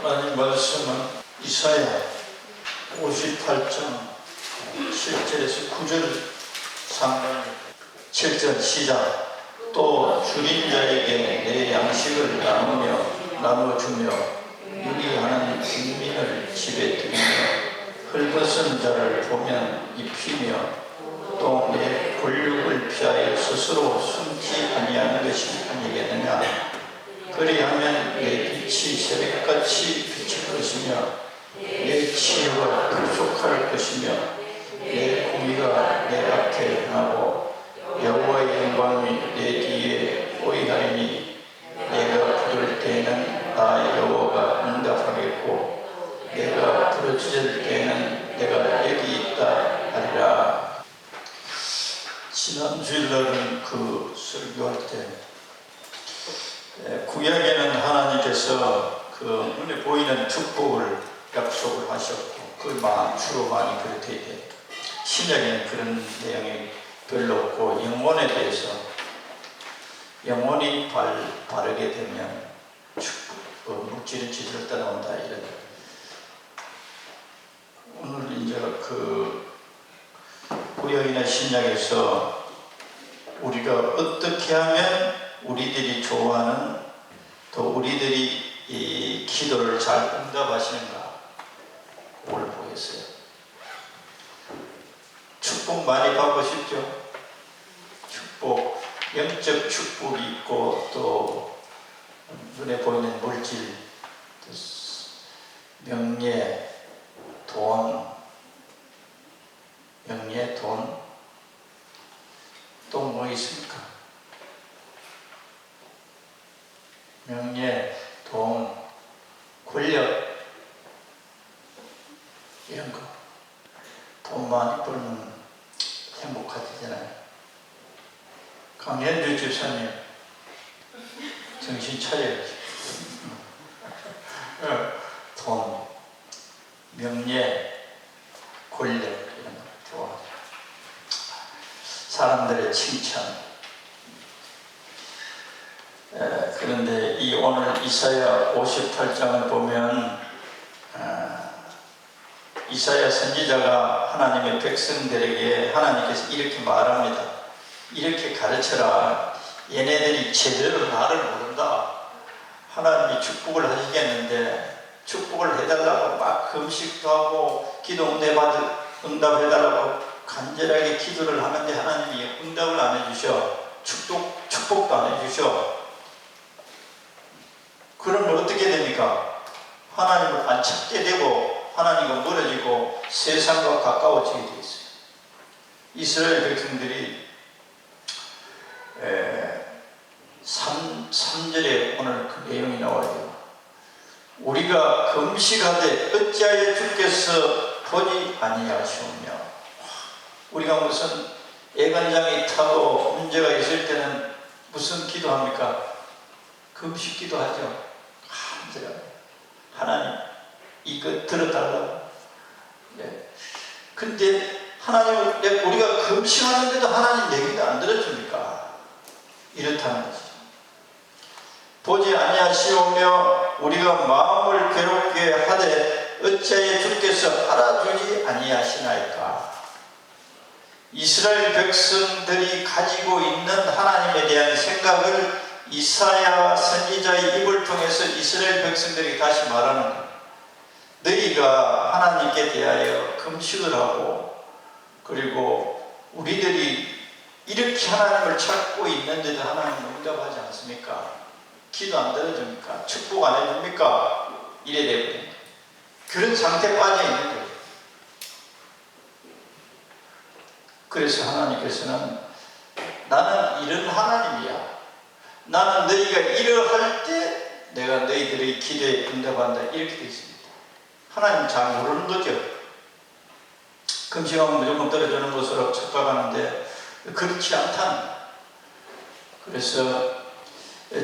하나님 말씀은 이사야 58장 7절에서 9절 상반 7절 시작. 또 줄인 자에게 내 양식을 나눠주며 유리하는 빈민을 집에 들이며 헐벗은 자를 보면 입히며 또 내 권력을 피하여 스스로 숨지 아니하는 것이 아니겠느냐. 그리하면 내 빛이 새벽같이 비칠 것이며 내 치유가 급속할 것이며 내 공의가 내 앞에 행하고 여호와의 영광이 내 뒤에 보이하리니 내가 부를 때에는 나 여호와가 응답하겠고 내가 부르짖을 때에는 내가 여기 있다 하리라. 지난 주일날은 그 설교할 때 구약에는 하나님께서 그 눈에 보이는 축복을 약속을 하셨고 주로 많이 그렇게 돼. 신약에는 그런 내용이 별로 없고 영혼에 대해서 영혼이 바르게 되면 물질은 지지를 따라온다 이런. 오늘 이제 그 구약이나 신약에서 우리가 어떻게 하면 우리들이 좋아하는 또 우리들이 이 기도를 잘 응답하시는가 그걸 보겠어요. 축복 많이 받고 싶죠? 축복, 영적 축복이 있고 또 눈에 보이는 물질, 명예, 돈, 또 뭐 있습니까? 명예, 돈, 권력 이런 거. 돈 많이 벌면 행복하잖아요. 강현주 집사님 정신 차려야지. 돈, 명예, 권력 이런 거 좋아. 사람들의 칭찬. 그런데 이 오늘 이사야 58장을 보면 이사야 선지자가 하나님의 백성들에게 하나님께서 이렇게 말합니다. 이렇게 가르쳐라. 얘네들이 제대로 나를 모른다. 하나님이 축복을 하시겠는데 축복을 해달라고 막 금식도 하고 기도 응답해달라고 간절하게 기도를 하는데 하나님이 응답을 안 해주셔. 축복도 안 해주셔. 그러면 어떻게 됩니까? 하나님을 안 찾게 되고 하나님과 멀어지고 세상과 가까워지게 되어 있어요. 이스라엘 백성들이 3절에 오늘 그 내용이 나와요. 우리가 금식하되 어찌하여 주께서 보지 아니하시오며. 우리가 무슨 애간장이 타고 문제가 있을 때는 무슨 기도합니까? 금식 기도하죠. 하나님 이거 들어달라고. 근데 하나님은 우리가 금식하는데도 하나님 얘기도 안 들어줍니까? 이렇다는 거죠. 보지 아니하시오며 우리가 마음을 괴롭게 하되 어찌하여 주께서 알아주지 아니하시나이까. 이스라엘 백성들이 가지고 있는 하나님에 대한 생각을 이사야 선지자의 입을 통해서 이스라엘 백성들에게 다시 말하는 거예요. 너희가 하나님께 대하여 금식을 하고 그리고 우리들이 이렇게 하나님을 찾고 있는데도 하나님은 응답하지 않습니까? 기도 안 들어줍니까? 축복 안 해줍니까? 이래 되거든요. 그런 상태에 빠져 있는 거예요. 그래서 하나님께서는 나는 이런 하나님이야. 나는 너희가 이러할 때 내가 너희들의 기도에 응답한다. 이렇게 되어 있습니다. 하나님 잘 모르는 거죠. 금식하면 무조건 떨어지는 것으로 착각하는데 그렇지 않다는. 그래서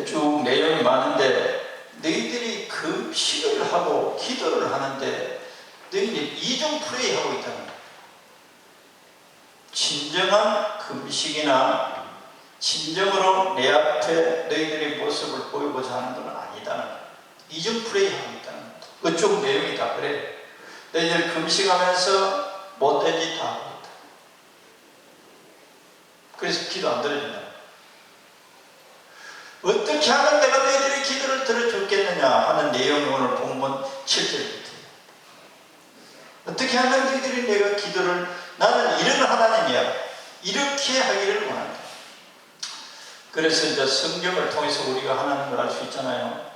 쭉 내용이 많은데 너희들이 금식을 하고 기도를 하는데 너희는 이중 플레이하고 있다는 거예요. 진정한 금식이나 진정으로 내 앞에 너희들의 모습을 보이고자 하는 건 아니다는 거예요. 이중 플레이하고 있다는 겁니다. 그쪽 내용이 다 그래. 너희들 금식하면서 못된 짓 다 하고 있다. 그래서 기도 안 들어준다. 어떻게 하면 내가 너희들의 기도를 들어줬겠느냐 하는 내용이 오늘 본문 7절부터. 어떻게 하면 너희들이 내가 기도를, 나는 이런 하나님이야, 이렇게 하기를 원한다. 그래서 이제 성경을 통해서 우리가 하나님을 알 수 있잖아요.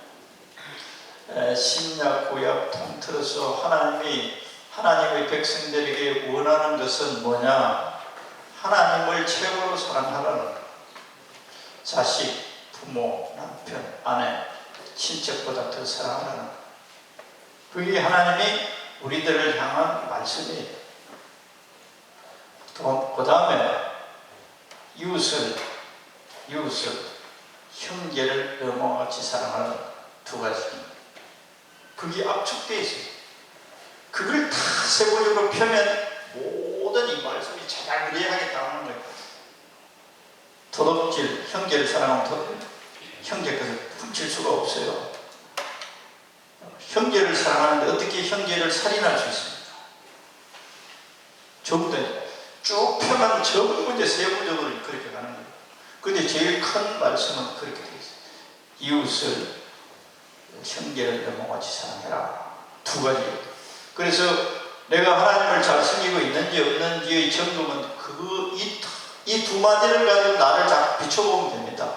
신약 구약 통틀어서 하나님의 백성들에게 원하는 것은 뭐냐? 하나님을 최고로 사랑하라는 것. 자식, 부모, 남편, 아내, 친척보다 더 사랑하라는 것. 그게 하나님이 우리들을 향한 말씀이에요. 그 다음에 이웃을, 형제를 너무와 같이 사랑하는 두 가지. 그게 압축되어 있어요. 그걸 다 세부적으로 펴면 모든 이 말씀이 자잘그레하게 나오는 거예요. 도둑질, 형제를 사랑하면 형제 것을 훔칠 수가 없어요. 형제를 사랑하는데 어떻게 형제를 살인할 수 있습니까? 전부 다 쭉 펴면 전부 이제 세부적으로 그렇게 가는 거예요. 그런데 제일 큰 말씀은 그렇게 되어 있어요. 이웃을, 형제를 너무같이 사랑해라. 두 가지예요. 그래서 내가 하나님을 잘 섬기고 있는지 없는지의 점검은 이 두 마디를 가지고 나를 자꾸 비춰보면 됩니다.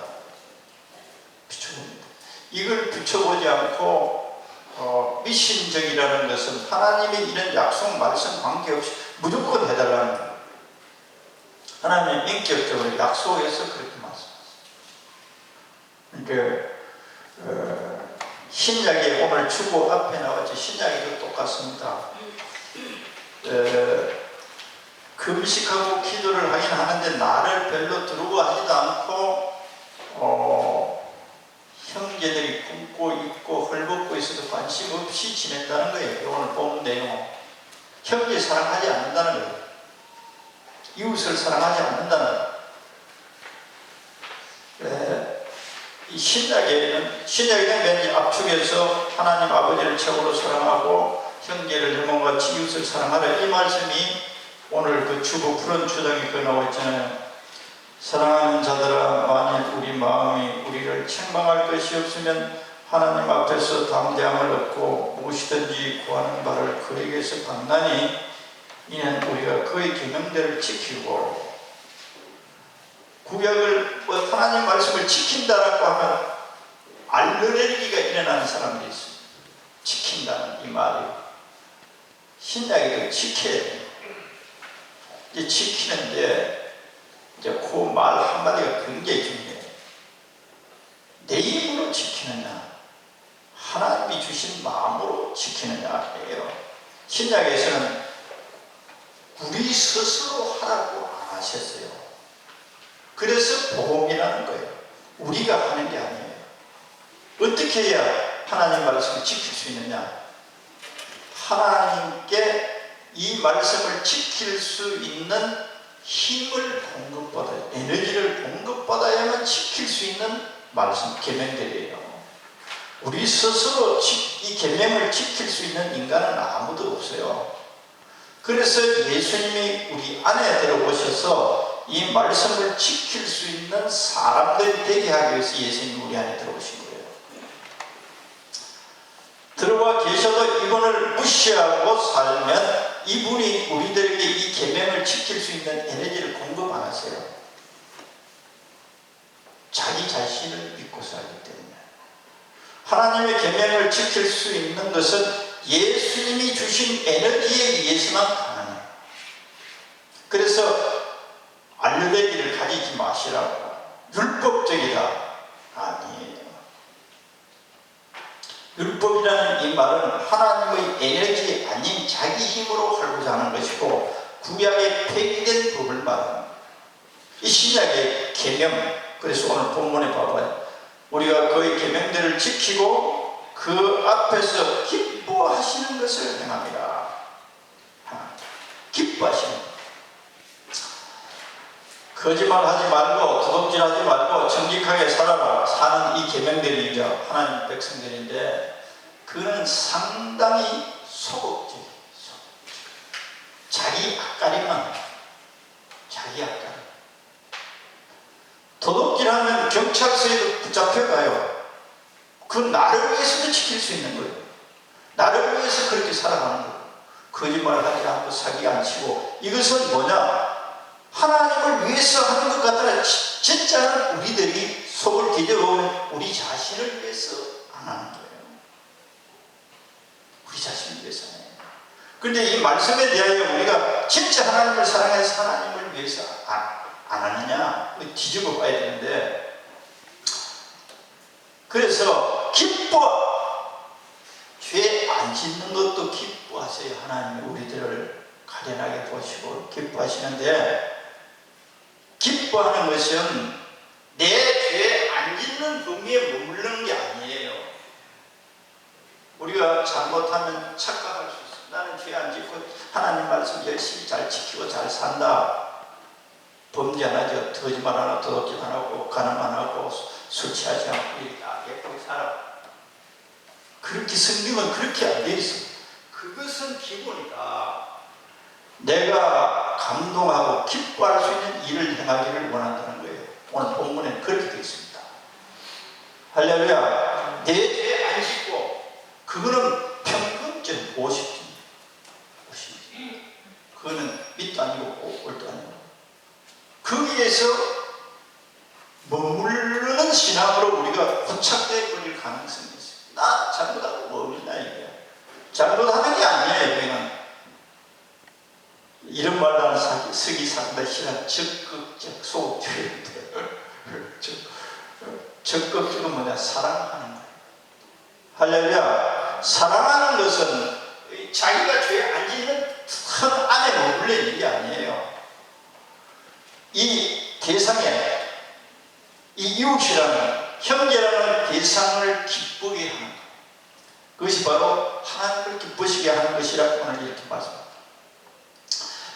비춰봅니다. 이걸 비춰보지 않고 미신적이라는 것은 하나님의 이런 약속 말씀 관계없이 무조건 해달라는 거예요. 하나님은 인격적으로 약속해서 그렇게 말씀하세요. 그러니까 신약에 오늘 주보 앞에 나왔지, 신약에도 똑같습니다. 금식하고 기도를 하긴 하는데 나를 별로 두려워 하지도 않고 형제들이 굶고 입고 헐벗고 있어도 관심 없이 지낸다는 거예요. 오늘 본 내용은 형제 사랑하지 않는다는 거예요. 이웃을 사랑하지 않는다는 거예요. 이 신약에는 맨 압축에서 하나님 아버지를 최고로 사랑하고 형제를 형제같이 이웃을 사랑하라, 이 말씀이 오늘 그 주보 푸른 주장에 그 나와 있잖아요. 사랑하는 자들아, 만일 우리 마음이 우리를 책망할 것이 없으면 하나님 앞에서 담대함을 얻고 무엇이든지 구하는 바를 그에게서 받나니, 이는 우리가 그의 계명대를 지키고, 구약을 하나님 말씀을 지킨다라고 하면 알르레기가 일어나는 사람들이 있어요. 지킨다는 이 말이 신약에도 지켜야 돼요. 이제 지키는데 이제 그 말 한마디가 굉장히 중요해요. 내 힘으로 지키느냐, 하나님이 주신 마음으로 지키느냐예요. 신약에서는 우리 스스로 하라고 안 하셨어요. 그래서 복음이라는 거예요. 우리가 하는 게 아니에요. 어떻게 해야 하나님 말씀을 지킬 수 있느냐? 하나님께 이 말씀을 지킬 수 있는 힘을 공급받아야, 에너지를 공급받아야만 지킬 수 있는 말씀, 계명들이에요. 우리 스스로 이 계명을 지킬 수 있는 인간은 아무도 없어요. 그래서 예수님이 우리 안에 들어오셔서 이 말씀을 지킬 수 있는 사람들이 되게 하기 위해서 예수님이 우리 안에 들어오신 거예요. 들어와 계셔도 이분을 무시하고 살면 이분이 우리들에게 이 계명을 지킬 수 있는 에너지를 공급 안 하세요. 자기 자신을 믿고 살기 때문에. 하나님의 계명을 지킬 수 있는 것은 예수님이 주신 에너지에 의해서만 가능해요. 그래서 알레르기를 가지지 마시라고, 율법적이다, 아니에요. 율법이라는 이 말은 하나님의 에너지 아닌 자기 힘으로 하고자 하는 것이고, 구약의 폐기된 법을 말합니다. 이 신약의 계명, 그래서 오늘 본문에 봐봐요. 우리가 그의 계명들을 지키고 그 앞에서 기뻐하시는 것을 행합니다. 기뻐하시는 것. 거짓말하지 말고 도둑질하지 말고 정직하게 살아라 사는 이 계명들이 이제 하나님 백성들인데, 그는 상당히 소극적이에요. 자기 앞가림만, 자기 앞가림. 도둑질하면 경찰서에도 붙잡혀가요. 그건 나를 위해서도 지킬 수 있는 거예요. 나를 위해서 그렇게 살아가는 거예요. 거짓말을 하지 않고 사기 안 치고. 이것은 뭐냐? 하나님을 위해서 하는 것 같더라. 진짜는 우리들이 속을 뒤져보면 우리 자신을 위해서 안 하는 거예요. 우리 자신을 위해서 하는 거예요. 그런데 이 말씀에 대하여 우리가 진짜 하나님을 사랑해서 하나님을 위해서 안 하느냐? 뒤집어 봐야 되는데, 그래서 죄 안 짓는 것도 기뻐하세요. 하나님이 우리들을 가련하게 보시고 기뻐하시는데, 기뻐하는 것은 내 죄 안 짓는 범위에 머무르는 게 아니에요. 우리가 잘못하면 착각할 수 있어요. 나는 죄 안 짓고 하나님 말씀 열심히 잘 지키고 잘 산다. 범죄 안 하죠. 거짓말 안 하고 도둑질 안 하고 간음 안 하고 술 취하지 않고 이렇게 예쁘게 살아. 그렇게 성경은 그렇게 안 돼 있어. 그것은 기본이다. 내가 감동하고 기뻐할 수 있는 일을 행하기를 원한다는 거예요. 오늘 본문에는 그렇게 되어 있습니다. 할렐루야. 내 죄 안 짓고, 그거는 평균점 50점. 그거는 밑도 아니고 올도 아니고. 거기에서 머무르는 신앙으로 우리가 고착되어 버릴 가능성이 있어요. 나 잘못하고 뭐 있나 이게. 잘못하는 게 아니에요. 여기는 이런 말도 하는 쓰기 상당히 싫은 적극적 소극적인데, 적극적은 뭐냐? 사랑하는 거예요. 할렐루야. 사랑하는 것은 자기가 죄 안 짓는 선 안에 머물러 있는 게 아니에요. 이 대상에, 이 이웃이라는, 형제라는 대상을 기쁘게 하는 것, 그것이 바로 하나님을 기쁘시게 하는 것이라고 오늘 이렇게 말씀합니다.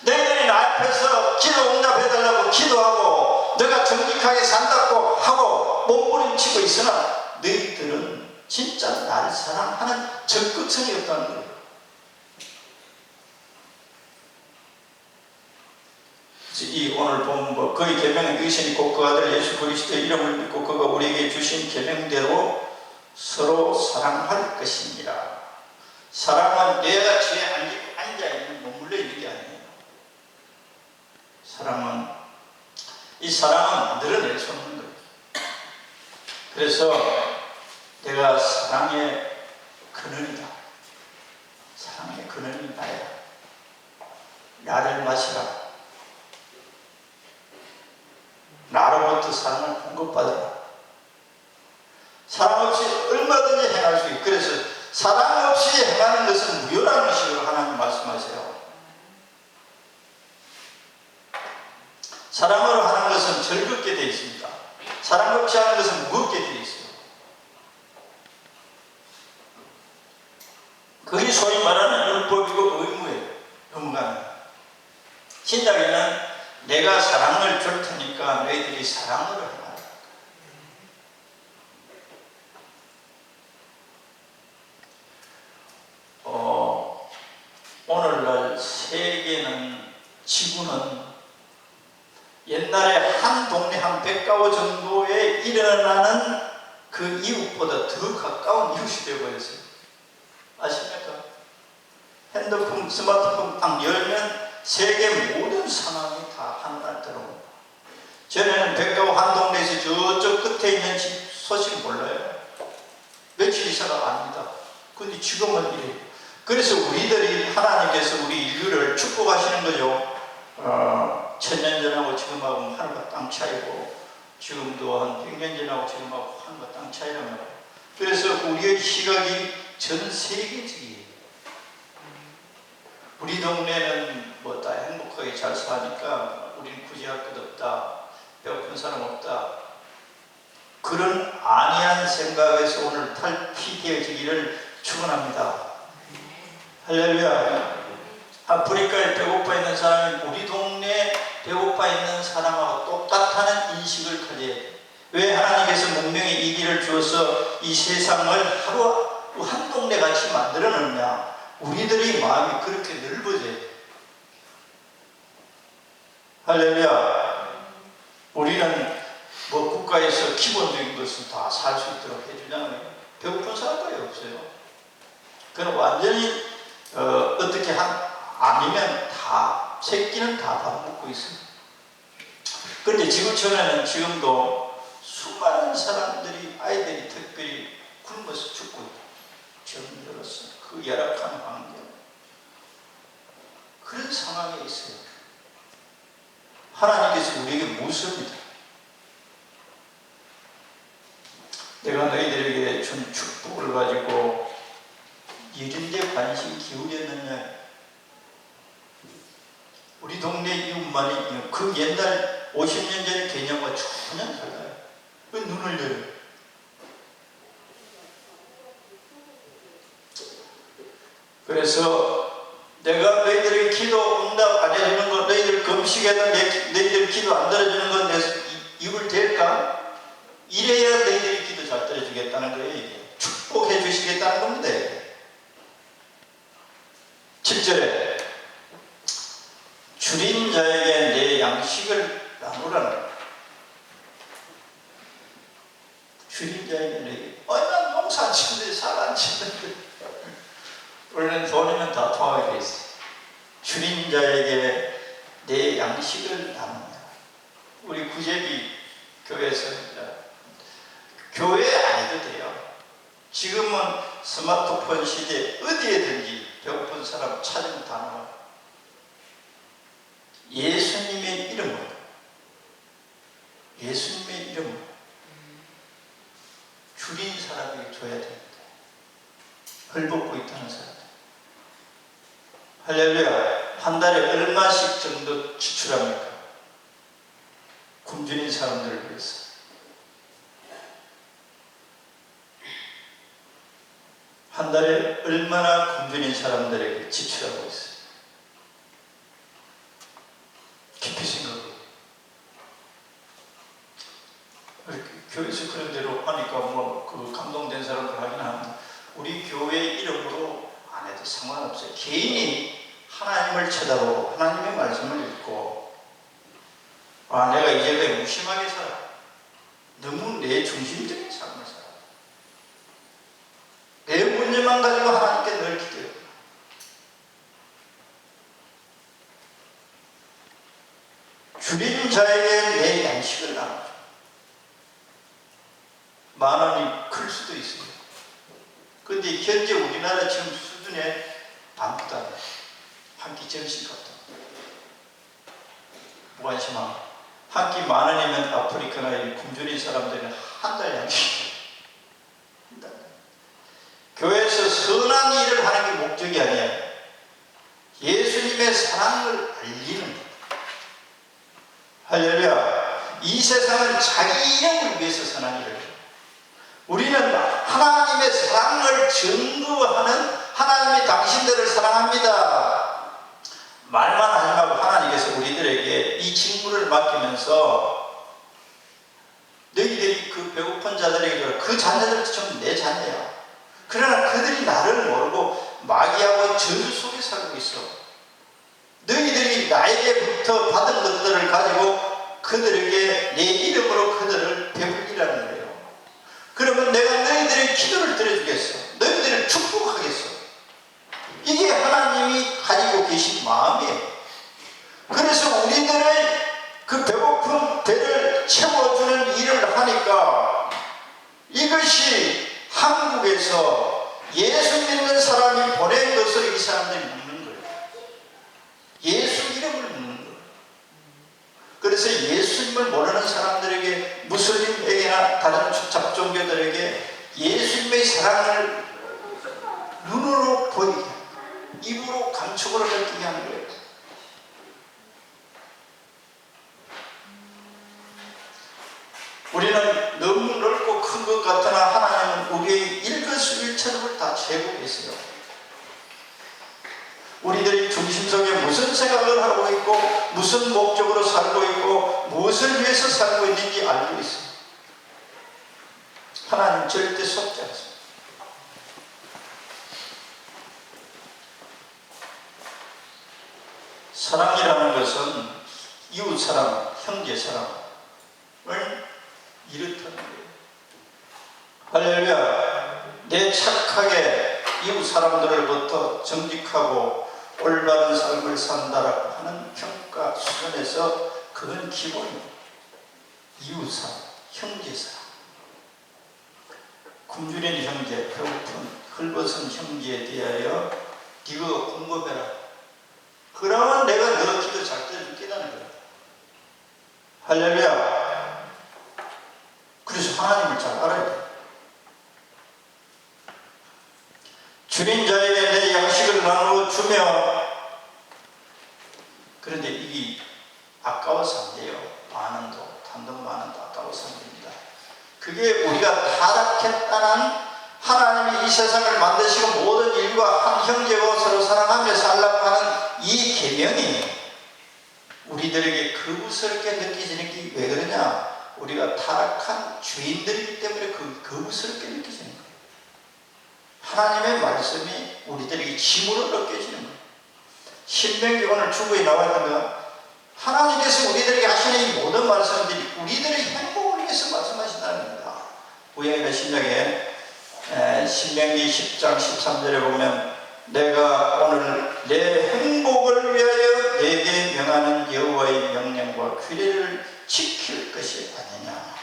너희들이 나 앞에서 기도 응답해달라고 기도하고 너가 정직하게 산다고 하고 몸부림치고 있으나 너희들은 진짜 나를 사랑하는 적극성이 없다는 거예요. 이 오늘 보면 그의 계명은 이것이 있고 그 아들 예수 그리스도의 이름을 믿고 그가 우리에게 주신 계명대로 서로 사랑할 것입니다. 사랑은 내가 죄 안 짓고 앉아있는 머물러 있는 게 아니에요. 이 사랑은 만들어낼 수 없는 거예요. 그래서 내가 사랑의 근원이다. 사랑의 근원이 나야. 나를 마시라. 나로부터 사랑을 공급받으라. 사랑 없이 얼마든지 행할 수 있고, 그래서 사랑 없이 행하는 것은 무효라는 식으로 하나님 말씀하세요. 사랑으로 하는 것은 즐겁게 되어 있습니다. 사랑 없이 하는 것은 무겁게 되어 있어요. 그게 소위 말하는 율법이고 의무예요. 의무가. 신약에는 내가 사랑을 줄 테니까 너희들이 사랑으로 행하라. 오늘날 세계는, 지구는 옛날에 한 동네 한 100가구 정도에 일어나는 그 이웃보다 더 가까운 이웃이 되어버렸어요. 아십니까? 핸드폰, 스마트폰 딱 열면 세계 모든 상황이 다 한날 들어옵니다. 전에는 100가구 한 동네에서 저쪽 끝에 있는 집 소식 몰라요. 며칠 있어가 압니다. 근데 지금은 이래요. 그래서 우리들이, 하나님께서 우리 인류를 축복하시는 거죠. 천년 전하고 지금하고 하늘과 땅 차이고, 지금도 한 100년 전하고 지금하고 하늘과 땅 차이란 말이에요. 그래서 우리의 시각이 전 세계적이에요. 우리 동네는 뭐 다 행복하게 잘 사니까 우리는 굳이 할 것 없다, 배고픈 사람 없다, 그런 안이한 생각에서 오늘 탈피되어지기를 축원합니다. 할렐루야. 아프리카에 배고파 있는 사람이 우리 동네에 배고파 있는 사람하고 똑같다는 인식을 가져야 돼. 왜 하나님께서 문명에 이 길을 주어서 이 세상을 한 동네 같이 만들어 놓냐? 우리들의 마음이 그렇게 넓어져야 돼. 할렐루야. 우리는 뭐 국가에서 기본적인 것을 다 살 수 있도록 해주잖아요. 배고픈 사람들이 없어요. 그건 완전히 어떻게 아니면 다 새끼는 다 밥 먹고 있어요. 그런데 지구촌에는 지금도 수많은 사람들이, 아이들이 특별히 굶어서 죽고 있다. 정들어서 그 열악한 환경, 그런 상황에 있어요. 하나님께서 우리에게 묻습니다. 내가 너희들에게 준 축복을 가지고 이런 데 관심 기울였느냐? 우리 동네 이웃만이 그 옛날 50년 전의 개념과 전혀 달라요. 왜 눈을 열어요? 그래서 내가 너희들에게 기도 응답 안 해주는 것, 너희들 금식에도 너희들 기도 안 들어주는 건 내 입을 댈까? 이래야 너희들이 기도 잘 들어주겠다는 거예요. 이게 축복해 주시겠다는 겁니다. 7절에 줄인 자에게 내 양식을 나누라는 거예요. 줄인 자에게 내, 난 농사 짓는데 살 안 짓는데. 원래는 돈이면 다 통하게 돼 있어요. 줄인 자에게 내 양식을 나누냐. 우리 구제비 교회에서 교회 안 해도 돼요. 지금은 스마트폰 시대 어디에든지 배고픈 사람 찾으면 다 나와요. 예수님의 이름으로, 예수님의 이름으로 줄인 사람에게 줘야 됩니다. 헐벗고 있다는 사람. 할렐루야. 한 달에 얼마씩 정도 지출합니까? 굶주린 사람들을 위해서. 한 달에 얼마나 굶주린 사람들에게 지출하고 있어요? 깊이 생각해요. 교회에서 그런 대로 하니까 그 감동된 사람들 하긴 하는데, 우리 교회 이름으로 안 해도 상관없어요. 개인이 하나님을 쳐다보고 하나님의 말씀을 읽고, 내가 이제 왜 무심하게 살아? 너무 내 중심적인 삶을 살아. 내 문제만 가지고 하나님께 늘 기도해요. 줄인 자에게 내 양식을 나눠줘. 10,000원이 클 수도 있어요. 그런데 현재 우리나라 지금 수준에 아무것도 안 해요. 한 끼 점심값도. 무관심한. 한 끼 10,000원이면 아프리카나 굶주린 사람들은 한 달 양식. 교회에서 선한 일을 하는 게 목적이 아니에요. 예수님의 사랑을 알리는 것. 할렐루야. 이 세상은 자기 이름을 위해서 선한 일을 해요. 우리는 하나님의 사랑을 증거하는, 하나님이 당신들을 사랑합니다. 말만 하지 말고 하나님께서 우리들에게 이 직무를 맡기면서 너희들이 그 배고픈 자들에게 그 자녀들 좀 내 자녀야. 그러나 그들이 나를 모르고 마귀하고 저주 속에 살고 있어. 너희들이 나에게부터 받은 것들을 가지고 그들에게 내 이름으로 그들을 배불리라는 거예요. 그러면 내가 너희들의 기도를 들어주겠어. 너희들을 축복하겠어. 이게 하나님이 가지고 계신 마음이에요. 그래서 우리들의 그 배고픈 배를 채워주는 일을 하니까 이것이 한국에서 예수 믿는 사람이 보낸 것을 이 사람들이 묻는 거예요. 예수 이름을 묻는 거예요. 그래서 예수님을 모르는 사람들에게, 무슬림에게나 다른 잡종교들에게 예수님의 사랑을 눈으로 보이게, 입으로 감촉으로 느끼게 하는 거예요. 우리는 너무 넓고 큰 것 같으나 하나님은 우리의 일거수일투족을 다 재고 계세요. 우리들이 중심 속에 무슨 생각을 하고 있고, 무슨 목적으로 살고 있고, 무엇을 위해서 살고 있는지 알고 있어요. 하나님 절대 속지 않습니다. 사랑이라는 것은 이웃 사랑, 형제 사랑을 이렇다는 거예요. 할렐루야. 내 착하게 이웃 사람들로부터 정직하고 올바른 삶을 산다라고 하는 평가 수준에서 그건 기본입니다. 이웃 사랑, 형제 사랑. 굶주린 형제, 배고픈 헐벗은 형제에 대하여 네가 공급해라. 그러면 내가 너 기도 잘 들어주겠다는 거야. 할렐루야. 그래서 하나님을 잘 알아야 돼. 줄인 자에게 내 양식을 나누어 주며, 그런데 이게 아까워서 안 돼요. 만원도, 단돈 만원도 아까워서 안 됩니다. 그게 우리가 타락했다는, 하나님이 이 세상을 만드시고 모든 인류가 한 형제고 서로 사랑하며 살라고 하는 이 계명이 우리들에게 거부스럽게 느껴지는 게 왜 그러냐? 우리가 타락한 주인들이기 때문에 거부스럽게 느껴지는 거예요. 하나님의 말씀이 우리들에게 짐으로 느껴지는 거예요. 신명기 오늘 주보에 나와 있는 건 하나님께서 우리들에게 하시는 이 모든 말씀들이 우리들의 행복을 위해서 말씀하신다는 겁니다. 구약의 신약에 신명기 10장 13절에 보면 내가 오늘 내 행복을 위하여 내게 명하는 여호와의 명령과 규례를 지킬 것이 아니냐.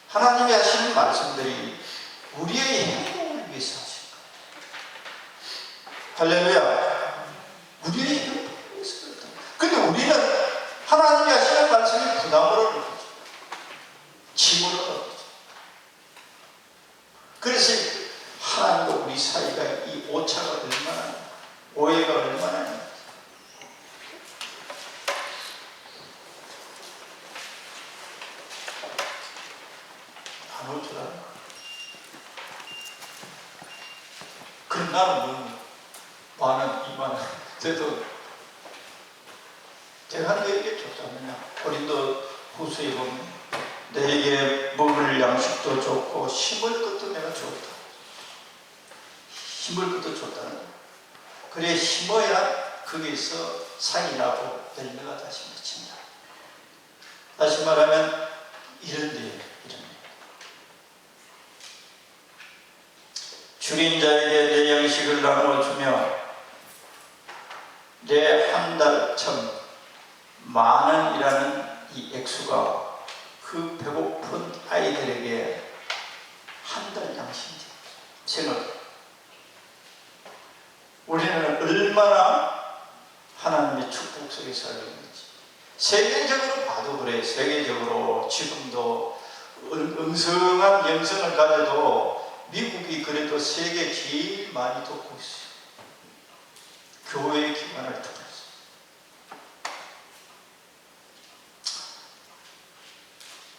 하나님이 하시는 말씀들이 우리의 행복을 위해서 하신 거예요. 할렐루야. 우리의 행복을 위해서 그렇다. 근데 우리는 하나님이 하시는 말씀이 부담으로 느껴져. 짐으로 느껴져. 그래서 하나님과 우리 사이가 이 오차가 얼마나, 오해가 얼마나. 안 올 줄 알아. 그럼 나는 뭐, 만원, 2만원. 그래도 제가 너에게 줬지 않느냐. 고린도 후서에 보면 너에게 먹을 양식도 줬고 심을 것도 내가 줬다. 심을 것도 줬다는 거예요. 그래 심어야 거기서 상이 나고 열매가 다시 맺힌다. 다시 말하면 이런 데예요. 이런 데. 줄인 자에게 내 양식을 나누어 주며 내 한 달 참 만원이라는 이 액수가 그 배고픈 아이들에게 한 달 양식이 생각. 우리는 얼마나 하나님의 축복 속에 살고 있는지. 세계적으로 봐도 그래. 세계적으로 지금도 음성한 영성을 가져도 미국이 그래도 세계 제일 많이 돕고 있어요. 교회 기관을 통해서.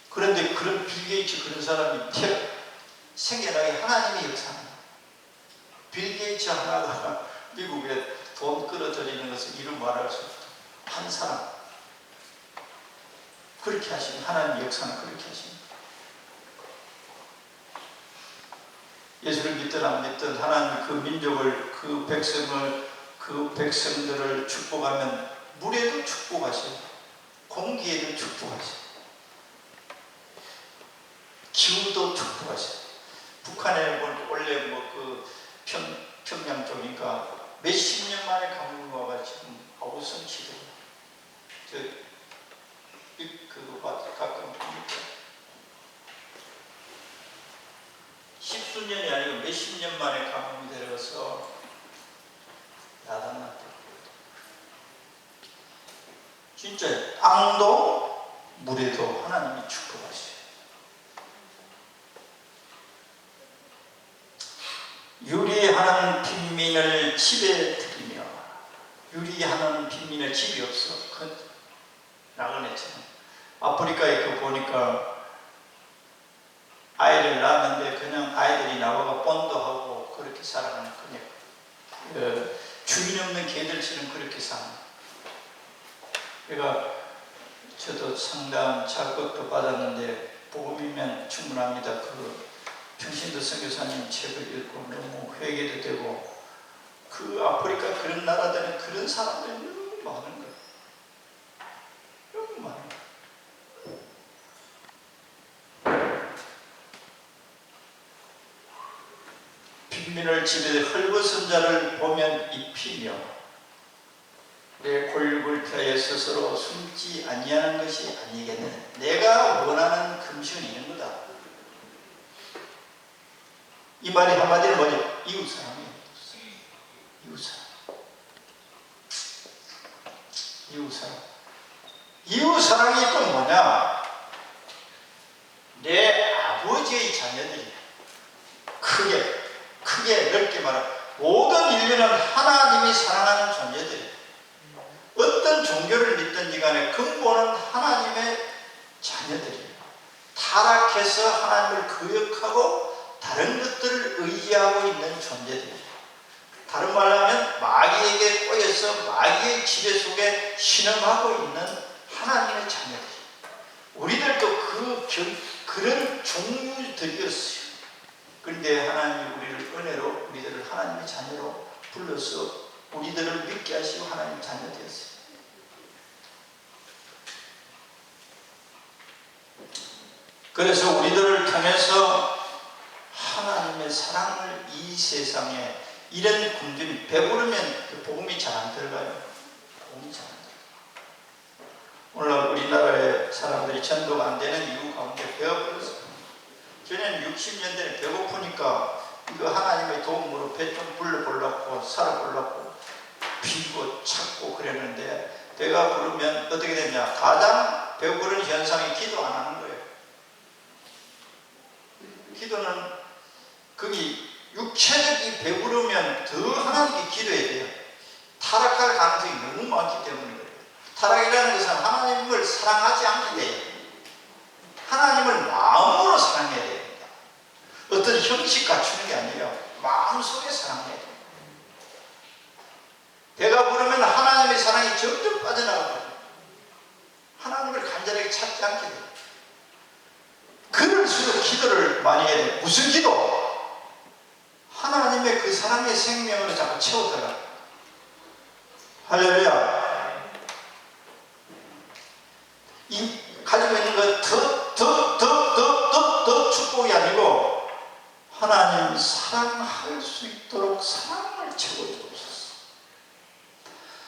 그런데 그런 빌 게이츠 그런 사람이 생겨나게 하나님의 역사입니다. 빌 게이츠 하나가 미국에 돈 끌어들이는 것을 이루 말할 수 없다. 한 사람. 그렇게 하시는 하나님의 역사는 그렇게 하십니다. 예수를 믿든 안 믿든 하나님 그 민족을, 그 백성을, 그 백성들을 축복하면 물에도 축복하세요. 공기에도 축복하세요. 기후도 축복하세요. 북한에 원래 평양 쪽이니까 몇십 년 만에 강물이 와가지고 아우성 치고 그거 가끔 보니까 10수년이 아니고 몇십 년 만에 강물이 내려가서 야단났다. 진짜 땅도 물에도 하나님이 축복하세요. 유리하는 빈민을 집에 들이며, 유리하는 빈민을 집이 없어. 큰 나그네처럼. 아프리카에 그 보니까 아이를 낳았는데 그냥 아이들이 나와가 본도하고 그렇게 살아가는 그냥 주인 없는 개들처럼 그렇게 사는. 그러니까 저도 상담 자극도 받았는데 복음이면 충분합니다. 평신도 선교사님 책을 읽고 너무 회개도 되고 그 아프리카 그런 나라들은 그런 사람들이 너무 많은 거예요. 너무 많은 거예요. 빈민을 집에 헐벗은 자를 보면 입히며 내 골골타에 스스로 숨지 아니하는 것이 아니겠느냐. 내가 원하는 금식은 이런 거다. 이 말이 한마디로 뭐냐? 이웃사랑이에요. 이웃사랑. 이웃사랑. 이웃사랑이 또 뭐냐? 내 아버지의 자녀들이 크게 넓게 말하면 모든 인류는 하나님이 사랑하는 존재들이에요. 어떤 종교를 믿든지 간에 근본은 하나님의 자녀들이에요. 타락해서 하나님을 거역하고 다른 것들을 의지하고 있는 존재들이에요. 다른 말로 하면 마귀에게 꼬여서 마귀의 지배 속에 신음하고 있는 하나님의 자녀들. 우리들도 그런 종류들이었어요. 그런데 하나님이 우리를 은혜로 우리들을 하나님의 자녀로 불러서 우리들을 믿게 하시고 하나님의 자녀 되었어요. 그래서 우리들을 통해서 하나님의 사랑을 이 세상에 이런 굶주림, 배부르면 복음이 잘 안 들어가요. 복음이 잘 안 들어가요. 오늘 우리나라의 사람들이 전도가 안 되는 이유 가운데 배워버렸어요. 저는 60년 전에 배고프니까 이거 하나님의 도움으로 배 좀 불러보려고 살아보려고 비고 찾고 그랬는데 배가 부르면 어떻게 되냐. 가장 배부른 현상이 기도 안 하는 거예요. 기도는 거기 육체적이 배부르면 더 하나님께 기도해야 돼요. 타락할 가능성이 너무 많기 때문에. 타락이라는 것은 하나님을 사랑하지 않게 돼요. 하나님을 마음으로 사랑해야 됩니다. 어떤 형식 갖추는 게 아니에요. 마음속에 사랑해야 돼요. 배가 부르면 하나님의 사랑이 점점 빠져나가거든요. 하나님을 간절하게 찾지 않게 돼요. 그럴수록 기도를 많이 해야 돼요. 무슨 기도? 하나님의 그 사랑의 생명으로 자꾸 채워들어가. 할렐루야. 이 가지고 있는 것 더 축복이 아니고 하나님 사랑할 수 있도록 사랑을 채워주옵소서.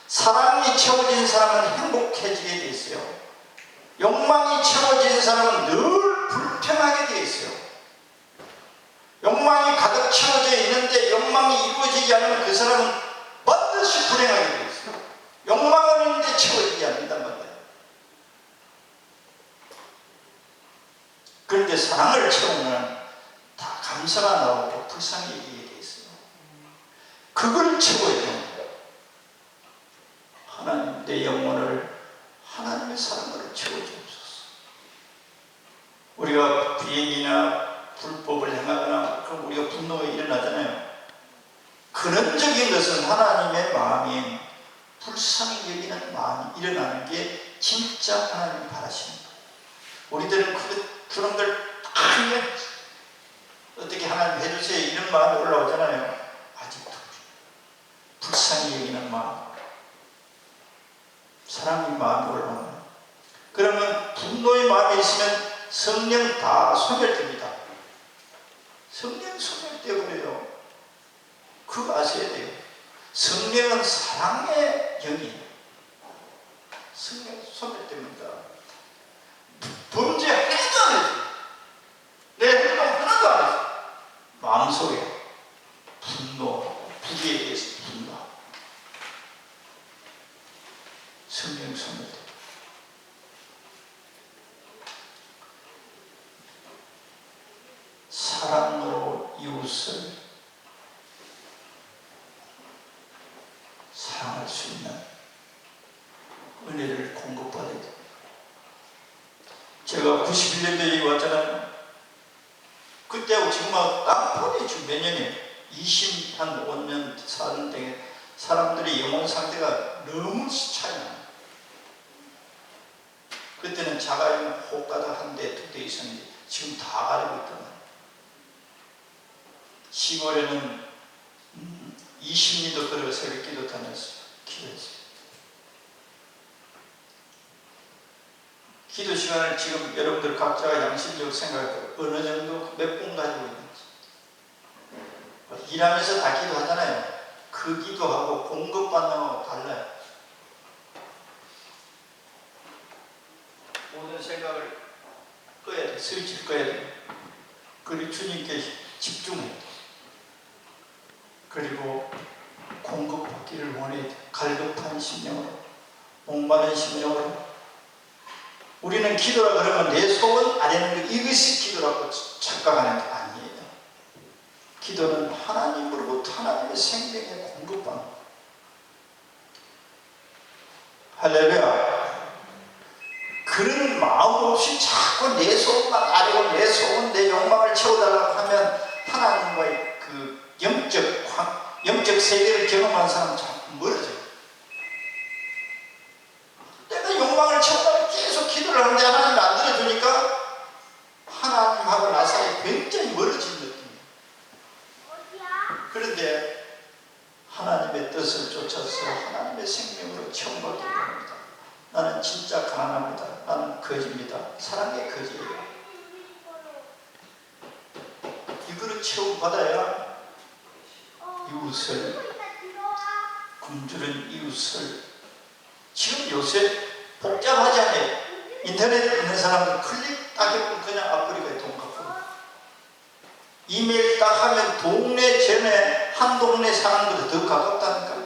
사랑이 채워진 사람은 행복해지게 돼 있어요. 욕망이 채워진 사람은 늘 불편하게 돼 있어요. 욕망이 가득 채워져 있는데 욕망이 이루어지지 않으면 그 사람은 반드시 불행하게 돼 있어요. 욕망은 있는데 채워지지 않는단 말이에요. 그런데 사랑을 채우면 다 감사가 나오고 불쌍히 여기게 돼 있어요. 그걸 채워야 됩니다. 하나님, 내 영혼을 하나님의 사랑으로 채워주옵소서. 우리가 비행이나 불법을 행하거나 그럼 우리가 분노가 일어나잖아요. 근원적인 것은 하나님의 마음인 불쌍히 여기는 마음이 일어나는 게 진짜 하나님이 바라시는 거예요. 우리들은 그런 걸 하면 어떻게 하나님 해주세요 이런 마음이 올라오잖아요. 아직도 불쌍히 여기는 마음, 사랑의 마음이 올라오면, 그러면 분노의 마음이 있으면 성령 다 소멸됩니다. 성령 소멸되어버려요. 그거 아셔야 돼요. 성령은 사랑의 영이에요. 성령 소멸됩니다. 범죄 하나도 안 했어요. 내 행동 하나도 안 했어요. 마음속에 분노, 부귀에 대해서 분노, 성령 소멸됩니다. 사랑으로 이웃을 사랑할 수 있는 은혜를 공급받아야 됩니다. 제가 91년도에 왔잖아요. 그때하고 지금하고 딱 지금 몇 년이에요. 25년 사는데 사람들의 영혼 상태가 너무 차이 나요. 그때는 자가용 호가다 한 대, 두 대 있었는데 지금 다 가리고 있단 말이에요. 시골에는 20리도 걸어 새벽기도 다녔어요. 기도했어요. 기도 시간을 지금 여러분들 각자가 양심적으로 생각해도 어느 정도 몇 분 가지고 있는지. 일하면서 다 기도하잖아요. 그 기도하고 공급받는 거하고 달라요. 모든 생각을 꺼야 돼. 스위치를 꺼야 돼. 그리고 주님께 집중해야 돼. 그리고 공급받기를 원해야 돼. 갈급한 심령으로, 목마른 심령으로. 우리는 기도라 그러면 내 속은 안 되는 것, 이것이 기도라고 착각하는 게 아니에요. 기도는 하나님으로부터 하나님의 생명에 공급받는 거예요. 할렐루야. 그런 마음 없이 자꾸 내 속만 아래고 내 속은 내 욕망을 채워달라고 하면 하나님과의 그 영적 세계를 경험한 사람은 자꾸 멀어져요. 내가 욕망을 채우려고 계속 기도를 하는데 하나님이 안 들어주니까 하나님하고 나 사이에 굉장히 멀어진 느낌이에요. 그런데 하나님의 뜻을 쫓아서 하나님의 생명으로 채움받게 됩니다. 나는 진짜 가난합니다. 나는 거지입니다. 사랑의 거지예요. 이거를 채움받아야 이웃을, 굶주린 이웃을. 지금 요새 복잡하지 않아요. 인터넷 있는 사람은 클릭 딱 해보면 그냥 아프리카에 돈 갚고, 이메일 딱 하면 동네 전에 한 동네 사는 것보다 더 가깝다니까.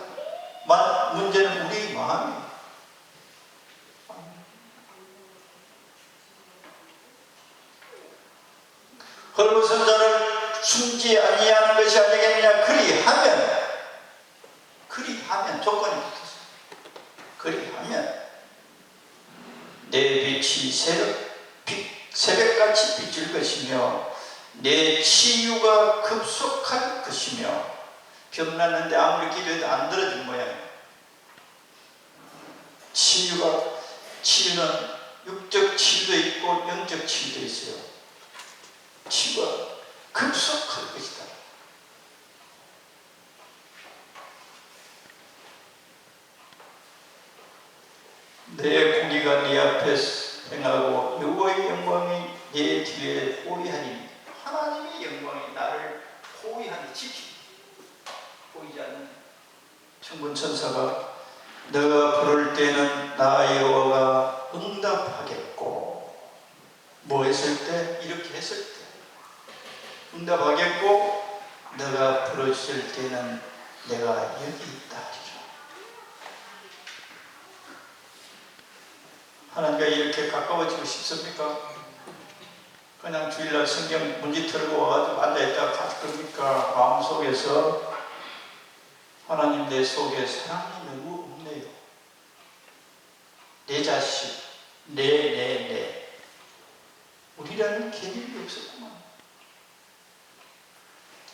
문제는 우리 마음이에요. 헐벗은 자를 숨지 아니하는 것이 아니겠느냐. 그리하면 조건이 붙었어요. 그리하면 내 빛이 새벽같이 비칠 것이며 내 치유가 급속할 것이며. 병났는데 아무리 기도해도 안 들어진 모양이에요. 치유는 육적 치유도 있고 영적 치유도 있어요. 치유가 급속할 것이다. 내 고기가 네 앞에 행하고 여호와의 영광이 내 뒤에 호위하니. 하나님의 영광이 나를 호위하니, 지키니. 보이지 않는 천군 천사가 너가 부를 때는 나 여호와가 응답하겠고. 뭐 했을 때? 이렇게 했을 때 응답하겠고, 너가 부르실 때는 내가 여기 있다 하리라. 하나님과 이렇게 가까워지고 싶습니까? 그냥 주일날 성경 문지 틀고 와가지고 앉아있다가 갈 겁니까? 마음속에서 하나님, 내 속에 사랑이 너무 없네요. 내 자식, 내 우리라는 개념이 없었구만.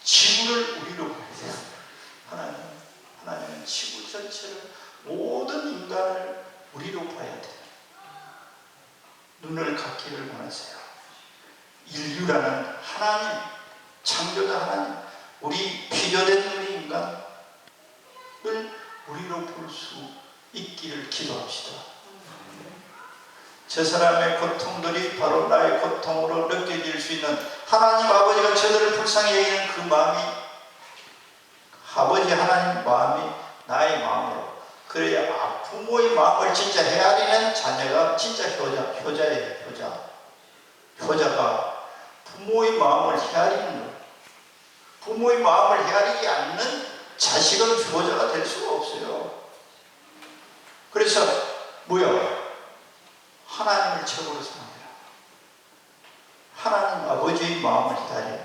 지구를 우리로 봐야 돼요. 하나님은 지구 전체를, 모든 인간을 우리로 봐야 돼요. 눈을 갖기를 원하세요. 인류라는 하나님, 창조자 하나님, 우리 필요된 우리 인간을 우리로 볼 수 있기를 기도합시다. 저 사람의 고통들이 바로 나의 고통으로 느껴질 수 있는, 하나님 아버지가 저들을 불쌍히 여기는 그 마음이, 아버지 하나님 마음이 나의 마음으로, 그래야 부모의 마음을 진짜 헤아리는 자녀가 진짜 효자예요. 효자가 부모의 마음을 헤아리는 거예요. 부모의 마음을 헤아리지 않는 자식은 효자가 될 수가 없어요. 그래서 하나님을 최고로 생각해라. 하나님 아버지의 마음을 헤아려.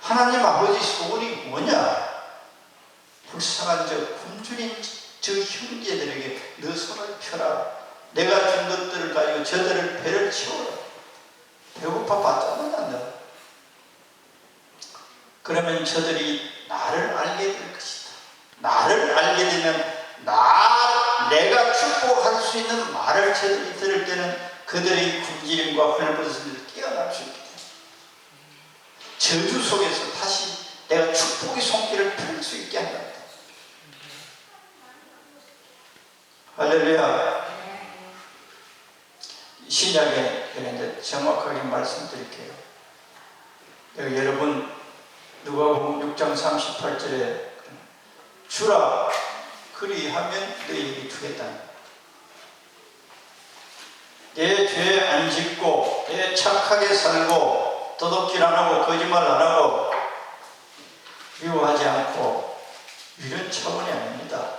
하나님 아버지 소원이 뭐냐? 불쌍한 저 굶주린 저 형제들에게 너 손을 펴라. 내가 준 것들을 가지고 저들을 배를 채워라. 배고파 봤잖아, 너. 그러면 저들이 나를 알게 될 것이다. 나를 알게 되면 내가 축복할 수 있는 말을 저들이 들을 때는 그들의 굶주림과 헐벗음을 깨어날 수 있게 돼. 저주 속에서 다시 내가 축복의 손길을 펼 수 있게 한다. 할렐루야. 신약에 이제 정확하게 말씀드릴게요. 여러분 누가복음 6장 38절에 주라 그리하면 너희에게 주겠다. 내 죄 안 짓고 내 착하게 살고 도둑질 안 하고 거짓말 안 하고 미워하지 않고 이런 차원이 아닙니다.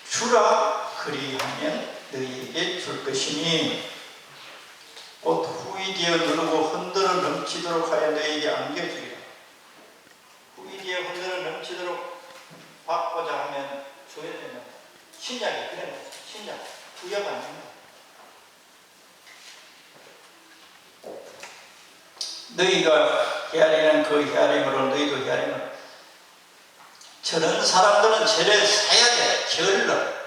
주라 그리하면 너희에게 줄 것이니 곧 후이디어 누르고 흔들어 넘치도록 하여 너희에게 안겨주리라. 후이디어 흔들어 넘치도록 받고자 하면 줘야 되는 신약이 그래. 신약 구약 아닙니다. 너희가 헤아리는 그 헤아림으로 너희도 헤아리는. 저런 사람들은 절에 사야 돼. 절로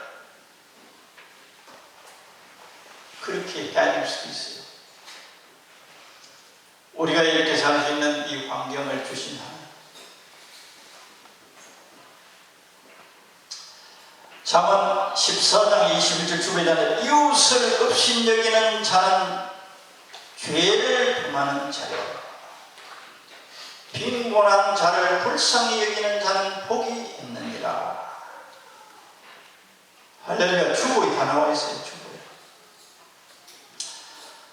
그렇게 헤아릴 수도 있어요. 우리가 이렇게 살 수 있는 이 환경을 주신 하나님. 잠언 14장 21절 주배자는 이웃을 업신여기는 자는 죄를 범하는 자요 빈곤한 자를 불쌍히 여기는 자는 복이 있느니라. 할렐루야. 주보에 다 나와 있어요. 주보에.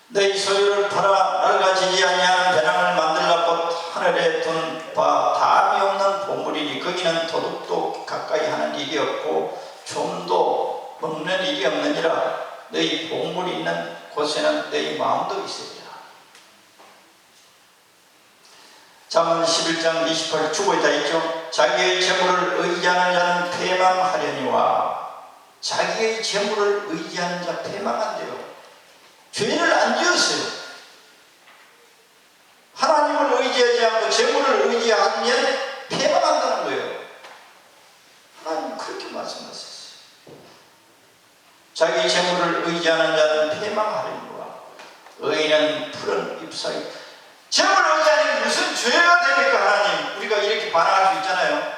너희 소유를 팔아 낡아지지 아니하는 배낭을 만들라고 하늘에 두는 바 담이 없는 보물이니 거기는 도둑도 가까이 하는 일이 없고 좀도 먹는 일이 없느니라. 너희 보물이 있는 곳에는 너희 마음도 있으리라. 잠언 11장 28절 주보에 다 있죠. 자기의 재물을 의지하는 자는 패망하려니와. 자기의 재물을 의지하는 자 패망한대요. 죄를 안 지었어요. 하나님을 의지하지 않고 재물을 의지하면 패망한다는 거예요. 하나님 그렇게 말씀하셨어요. 자기 재물을 의지하는 자는 패망하려니와. 의인은 푸른 잎사귀. 재물을 의지하는 게 무슨 죄가 됩니까? 하나님 우리가 이렇게 반항할 수 있잖아요.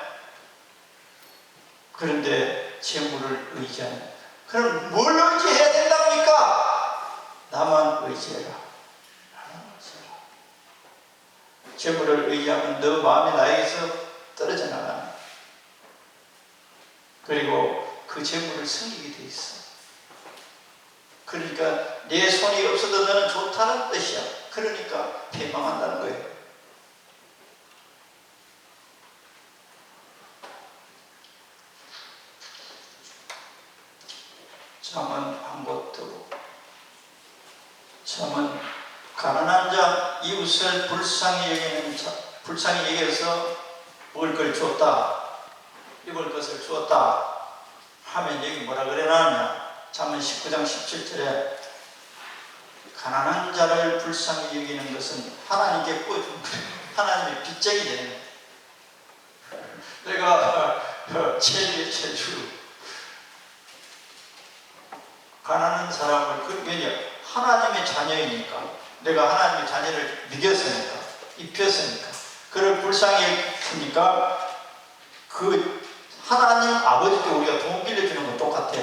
그런데 재물을 의지하는, 그럼 뭘 의지해야 된답니까? 나만 의지해라. 나만 의지해라. 재물을 의지하면 너 마음이 나에게서 떨어져 나가는, 그리고 그 재물을 섬기게 돼 있어. 그러니까 내 손이 없어도 너는 좋다는 뜻이야. 그러니까 패망한다는 거예요. 잠언 한 곳 더. 잠언 가난한 자 이웃을 불쌍히 여기는 자, 불쌍히 여겨서 먹을 걸 주었다, 입을 것을 주었다 하면 여기 뭐라 그래놨냐. 잠언 19장 17절에 가난한 자를 불쌍히 여기는 것은 하나님께 구워주는 거예요. 하나님의 빚쟁이 되는 거예요. 내가 체주 가난한 사람을, 왜냐? 하나님의 자녀이니까, 내가 하나님의 자녀를 믿였으니까, 입혔으니까, 그를 불쌍히 했으니까, 그 하나님 아버지께 우리가 돈 빌려주는 건 똑같아.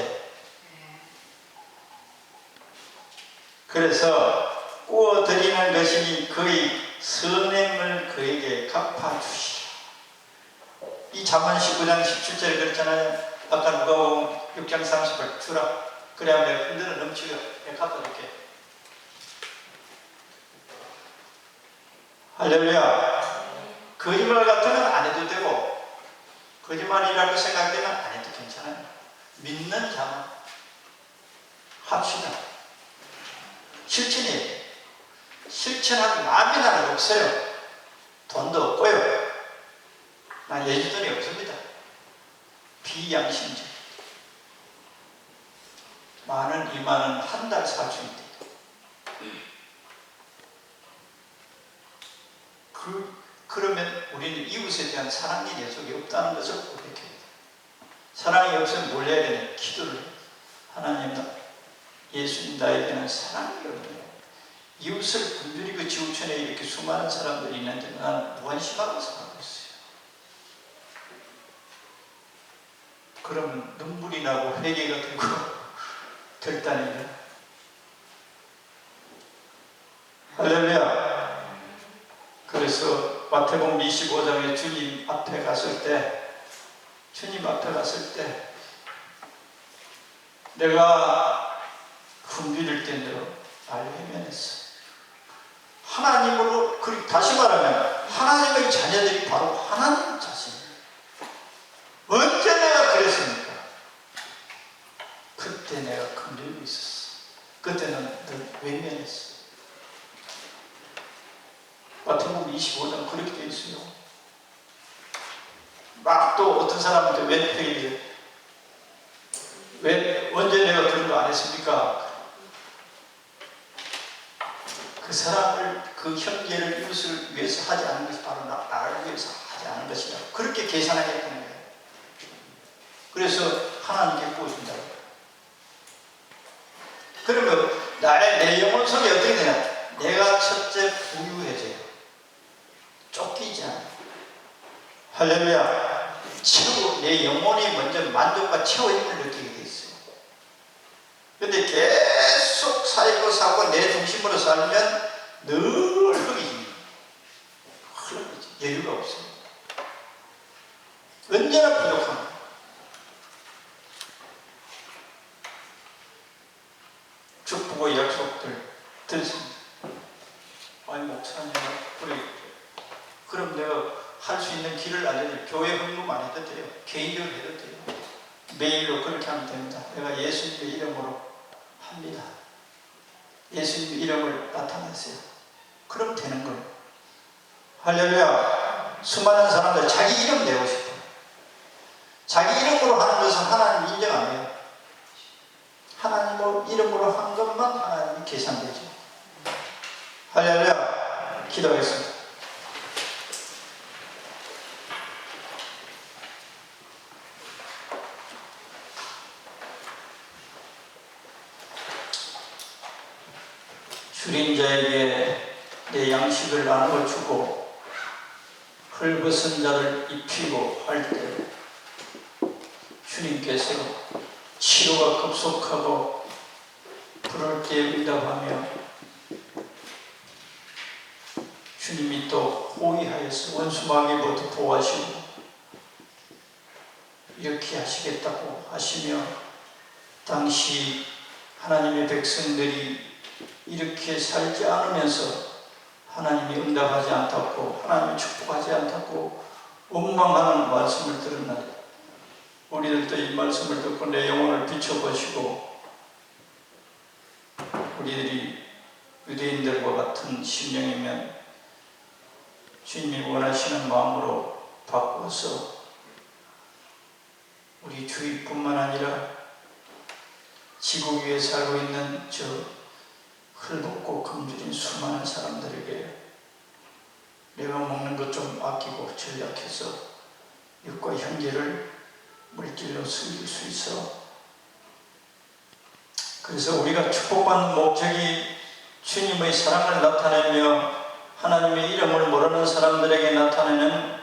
그래서 구워드리는 것이니 그의 선행을 그에게 갚아주시라. 이 잠언 19장 17절에 그랬잖아요. 아까 누가복음 6장 30절 주라. 그래야 내가 흔들어 넘치고 내가 갚아줄게. 할렐루야. 거짓말 같으면 안 해도 되고, 거짓말이라고 생각되면 안 해도 괜찮아요. 믿는 자만 합시다. 실천이에요. 실천하는 마음이 나는 없어요. 돈도 없고요. 난 예지돈이 없습니다. 비양심적. 10,000원, 20,000원 한 달 사주인데 그러면 우리는 이웃에 대한 사랑의 약속이 없다는 것을 고백해야 돼요. 사랑이 없으면 뭘 해야 되냐? 기도를 해야 돼요. 하나님, 예수님 나에게는 사랑이 없네요. 이웃을 분들이 그 지구촌에 이렇게 수많은 사람들이 있는데 나는 무관심하고 살고 있어요. 그러면 눈물이 나고 회개가 되고 결단이에요. 할렐루야. 그래서 마태복음 25장에 주님 앞에 갔을 때 내가 굶주릴 때대로 날 외면했어. 하나님으로, 다시 말하면 하나님의 자녀들이 바로 하나님 자신이에요. 언제 내가 그랬습니까? 그때 내가 굶주리고 있었어. 그때는 늘 외면했어. 마태복음 25장 그렇게 되어 있어요. 막 또 어떤 사람한테 왜 언제 내가 그런 거 안 했습니까? 그 사람을, 그 형제를, 이웃을 위해서 하지 않은 것이 바로 나를 위해서 하지 않은 것이다. 그렇게 계산하겠다는 거예요. 그래서 하나님께 보여준다고. 그러면 내 영혼 속에 어떻게 되냐? 내가 첫째 부유해져요. 쫓기지 않아요. 할렐루야. 내 영혼이 먼저 만족과 채워짐을 느끼게 돼 있어요. 근데 계속 살고 사고 내 중심으로 살면 늘 흐리지. 여유가 없어요. 언제나 부족한 거예요. 축복의 약속들 들습니다. 아니 목사님, 그럼 내가 할 수 있는 길을 알려드려. 교회 헌금 안 해도 돼요. 개인적으로 해도 돼요. 메일로 그렇게 하면 됩니다. 내가 예수님의 이름으로 합니다. 예수님의 이름을 나타내세요. 그럼 되는 거예요. 할렐루야. 수많은 사람들 자기 이름 내고 싶어요. 자기 이름으로 하는 것은 하나님 인정 안 해요. 하나님 이름으로 한 것만 하나님이 계산되죠. 할렐루야. 기도하겠습니다. 줄인 자에게 내 양식을 나누어 주고 헐벗은 자를 입히고 할 때 주님께서 치료가 급속하고 부를 때 응답하며 주님이 또 호의하여서 원수마귀부터 보호하시고 이렇게 하시겠다고 하시며 당시 하나님의 백성들이 이렇게 살지 않으면서 하나님이 응답하지 않았고 하나님이 축복하지 않았고 원망하는 말씀을 들은 날 우리들도 이 말씀을 듣고 내 영혼을 비춰보시고 우리들이 유대인들과 같은 심령이면 주님이 원하시는 마음으로 바꾸어서 우리 주위뿐만 아니라 지구 위에 살고 있는 저 헐벗고 굶주린 수많은 사람들에게 내가 먹는 것 좀 아끼고 절약해서 육과 형제를 물질로 숨길 수 있어. 그래서 우리가 축복받는 목적이 주님의 사랑을 나타내며 하나님의 이름을 모르는 사람들에게 나타내는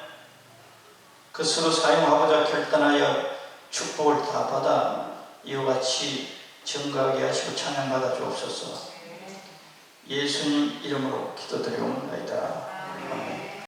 그것으로 사용하고자 결단하여 축복을 다 받아 이와 같이 증거하게 하시고 찬양받아 주옵소서. 예수님 이름으로 기도드리옵나이다. 아멘.